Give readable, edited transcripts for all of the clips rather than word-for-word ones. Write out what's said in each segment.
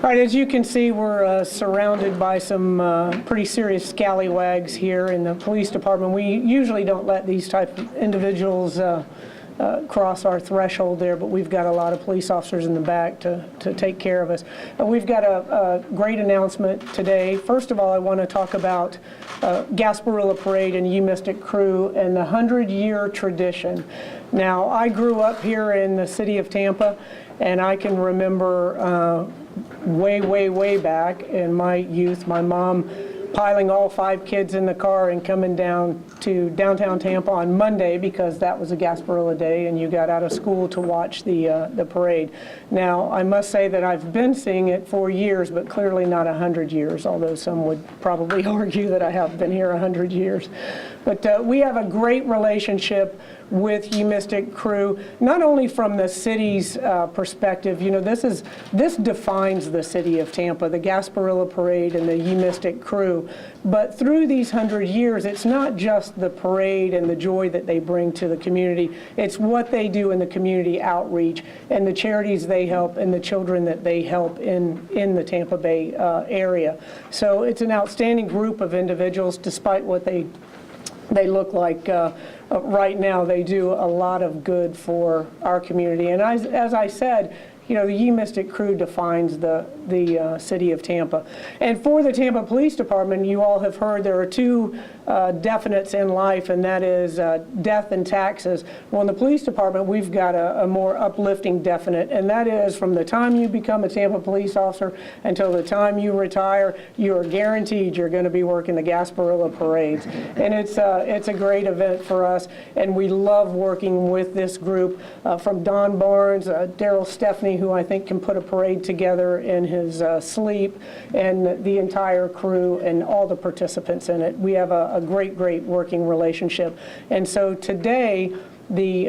All right, as you can see, we're surrounded by some pretty serious scallywags here in the police department. We usually don't let these type of individuals cross our threshold there, but we've got a lot of police officers in the back to take care of us. We've got a great announcement today. First of all, I want to talk about Gasparilla Parade and Mystic Krewe and the 100-year tradition. Now, I grew up here in the city of Tampa, and I can remember way back in my youth, my mom piling all 5 kids in the car and coming down to downtown Tampa on Monday because that was a Gasparilla day and you got out of school to watch the parade. Now, I must say that I've been seeing it for years, but clearly not 100 years, although some would probably argue that I have been here 100 years. But we have a great relationship with Mystic Krewe, not only from the city's perspective. You know, this defines the city of Tampa, the Gasparilla Parade and the Mystic Krewe. But through these 100 years, it's not just the parade and the joy that they bring to the community. It's what they do in the community outreach and the charities they help and the children that they help in the Tampa Bay area. So it's an outstanding group of individuals, despite what they look like right now. They do a lot of good for our community. And as I said, you know, the Mystic Krewe defines the city of Tampa. And for the Tampa Police Department, you all have heard there are 2 definites in life, and that is death and taxes. Well, in the police department, we've got a more uplifting definite, and that is from the time you become a Tampa police officer until the time you retire, you are guaranteed you're going to be working the Gasparilla parades. And it's a great event for us, and we love working with this group from Don Barnes, Daryl Stepney, who I think can put a parade together in his sleep, and the entire crew and all the participants in it. We have a great working relationship. And so today, the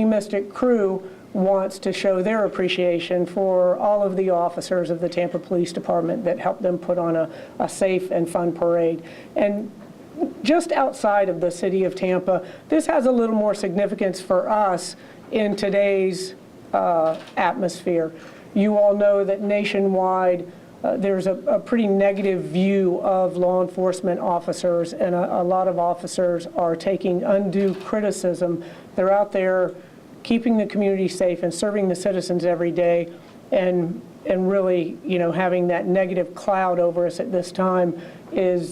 Mystic Krewe wants to show their appreciation for all of the officers of the Tampa Police Department that helped them put on a safe and fun parade. And just outside of the city of Tampa, this has a little more significance for us in today's atmosphere. You all know that nationwide there's a pretty negative view of law enforcement officers, and a lot of officers are taking undue criticism. They're out there keeping the community safe and serving the citizens every day, and really, you know, having that negative cloud over us at this time is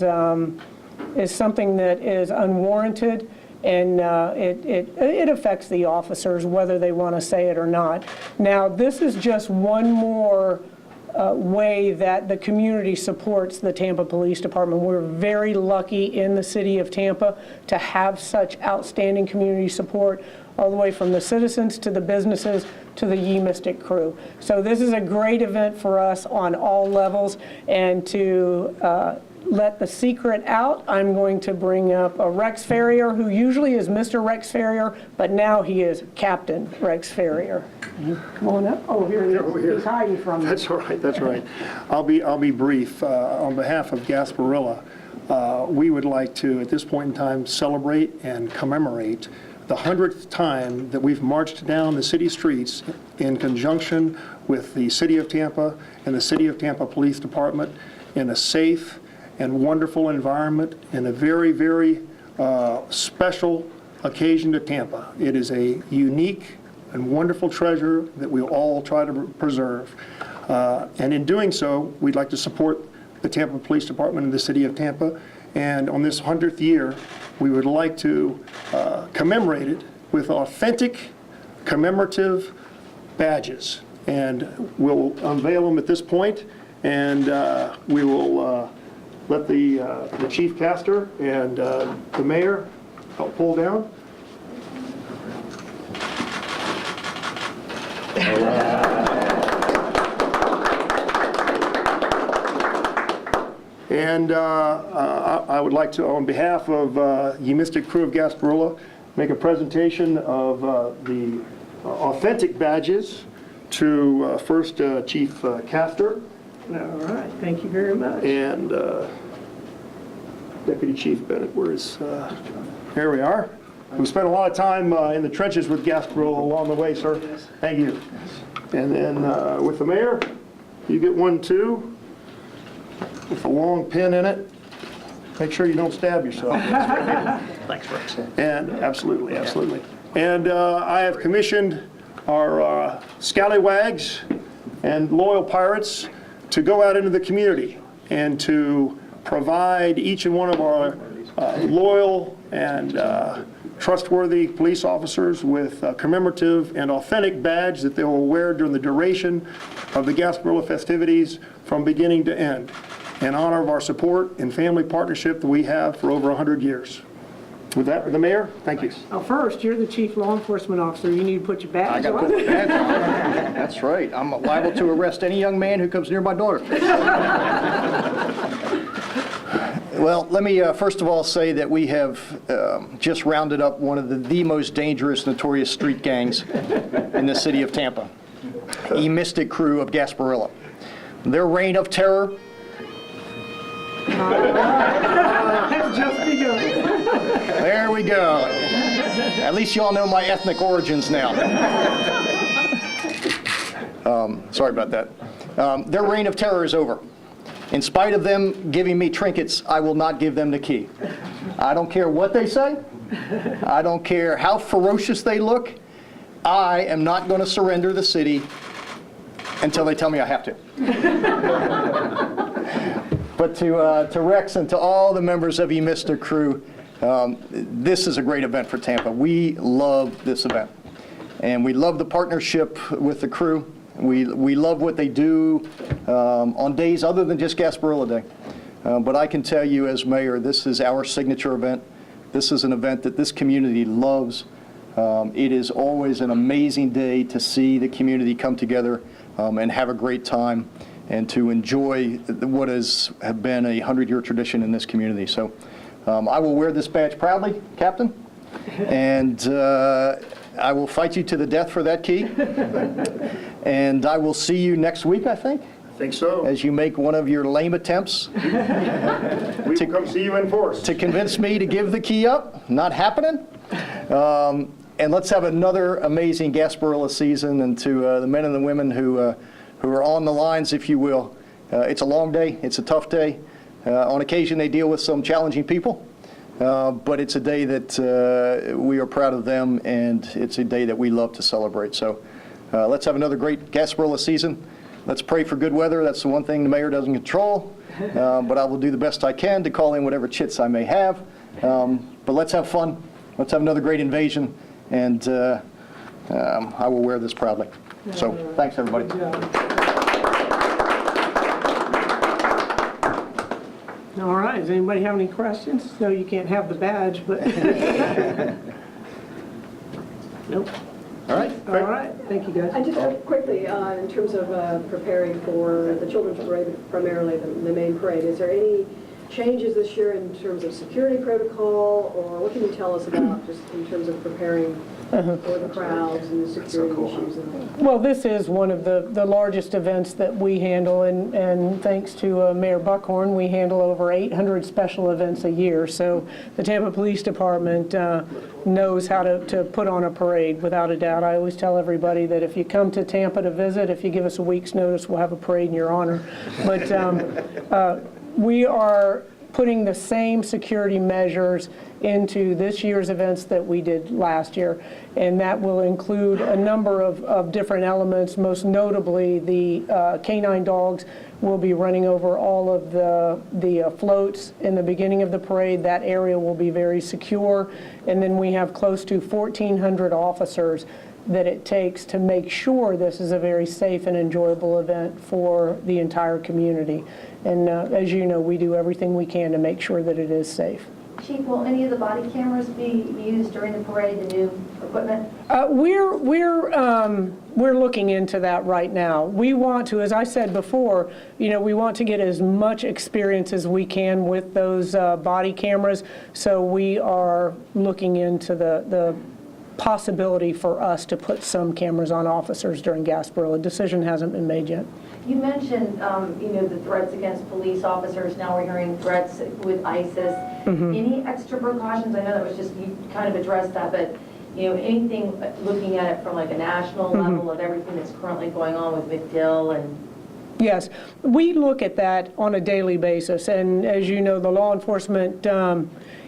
something that is unwarranted. And it affects the officers, whether they want to say it or not. Now, this is just one more way that the community supports the Tampa Police Department. We're very lucky in the city of Tampa to have such outstanding community support, all the way from the citizens to the businesses to the Mystic Krewe. So this is a great event for us on all levels, and to let the secret out, I'm going to bring up a Rex Ferrier, who usually is Mr. Rex Ferrier, but now he is Captain Rex Ferrier. Come on up. Oh, here he is. He's hiding from me. That's all right. That's right. I'll be brief. On behalf of Gasparilla, we would like to, at this point in time, celebrate and commemorate the 100th time that we've marched down the city streets in conjunction with the City of Tampa and the City of Tampa Police Department in a safe and wonderful environment, and a very special occasion to Tampa. It is a unique and wonderful treasure that we'll all try to preserve. And in doing so, we'd like to support the Tampa Police Department and the City of Tampa. And on this 100th year, we would like to commemorate it with authentic commemorative badges. And we'll unveil them at this point, and we will let the chief caster and the mayor help pull down. And I would like to, on behalf of Mystic Krewe of Gasparilla, make a presentation of the authentic badges to first Chief Caster. All right, thank you very much. And Deputy Chief Bennett, where's, here we are. We spent a lot of time in the trenches with Gasparilla along the way, sir. Thank you. And then with the mayor, You get one too, with a long pin in it. Make sure you don't stab yourself. Thanks, Rex. And absolutely, absolutely. And I have commissioned our scallywags and loyal pirates to go out into the community and to provide each and one of our loyal and trustworthy police officers with a commemorative and authentic badge that they will wear during the duration of the Gasparilla festivities from beginning to end, in honor of our support and family partnership that we have for over 100 years. With that, the mayor, thank you. Well, first, you're the chief law enforcement officer. You need to put your I badge got to on. put the badge on. That's right. I'm liable to arrest any young man who comes near my daughter. Well, let me first of all say that we have just rounded up one of the most dangerous, notorious street gangs in the city of Tampa, Mystic Krewe of Gasparilla. Their reign of terror That's just begun. There we go. At least you all know my ethnic origins now. Sorry about that. Their reign of terror is over. In spite of them giving me trinkets, I will not give them the key. I don't care what they say. I don't care how ferocious they look. I am not going to surrender the city until they tell me I have to. But to Rex and to all the members of Mystic Krewe, this is a great event for Tampa. We love this event. And we love the partnership with the crew. We love what they do on days other than just Gasparilla Day. But I can tell you as mayor, this is our signature event. This is an event that this community loves. It is always an amazing day to see the community come together and have a great time and to enjoy what has been a 100-year tradition in this community. So I will wear this badge proudly, Captain, and I will fight you to the death for that key. And I will see you next week, I think. I think so. As you make one of your lame attempts We will come see you in force. to convince me to give the key up. Not happening. And let's have another amazing Gasparilla season. And to the men and the women who are on the lines, if you will, it's a long day. It's a tough day. On occasion, they deal with some challenging people. But it's a day that we are proud of them, and it's a day that we love to celebrate. So let's have another great Gasparilla season. Let's pray for good weather. That's the one thing the mayor doesn't control. But I will do the best I can to call in whatever chits I may have. But let's have fun. Let's have another great invasion. And I will wear this proudly. So thanks, everybody. All right, does anybody have any questions? No, you can't have the badge, but. Nope. All right. All right, thank you, guys. I just quickly, in terms of preparing for the children's parade, primarily the main parade, is there any changes this year in terms of security protocol, or what can you tell us about just in terms of preparing for the crowds and the security issues? Well, this is one of the largest events that we handle, and thanks to Mayor Buckhorn, we handle over 800 special events a year. So the Tampa Police Department knows how to put on a parade, without a doubt. I always tell everybody that if you come to Tampa to visit, if you give us a week's notice, we'll have a parade in your honor. But we are putting the same security measures into this year's events that we did last year, and that will include a number of different elements. Most notably, the canine dogs will be running over all of the floats in the beginning of the parade. That area will be very secure, and then we have close to 1,400 officers that it takes to make sure this is a very safe and enjoyable event for the entire community. And as you know, we do everything we can to make sure that it is safe. Chief, will any of the body cameras be used during the parade, the new equipment? We're looking into that right now. We want to, as I said before, we want to get as much experience as we can with those body cameras. So we are looking into the possibility for us to put some cameras on officers during Gasparilla. Decision hasn't been made yet. You mentioned, the threats against police officers. Now we're hearing threats with ISIS. Any extra precautions? I know that was just, you kind of addressed that, but, anything looking at it from like a national level of everything that's currently going on with McDill and Yes, we look at that on a daily basis, and as you know, the law enforcement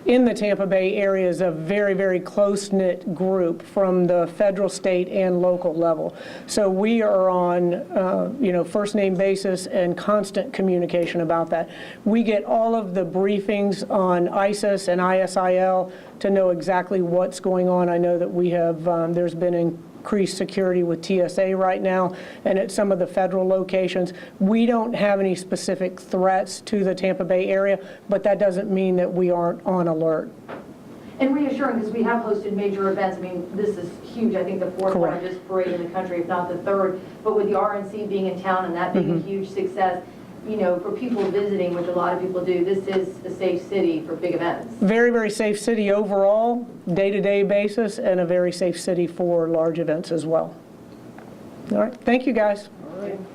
in the Tampa Bay area is a very, very close-knit group from the federal, state, and local level. So we are on, first-name basis and constant communication about that. We get all of the briefings on ISIS and ISIL to know exactly what's going on. I know that we have, there's been increased security with TSA right now, and at some of the federal locations. We don't have any specific threats to the Tampa Bay area, but that doesn't mean that we aren't on alert. And reassuring, because we have hosted major events. I mean, this is huge. I think the fourth Correct. largest parade in the country, if not the third. But with the RNC being in town and that being a huge success, for people visiting, which a lot of people do, this is a safe city for big events. Very, very safe city overall, day-to-day basis, and a very safe city for large events as well. All right, thank you, guys.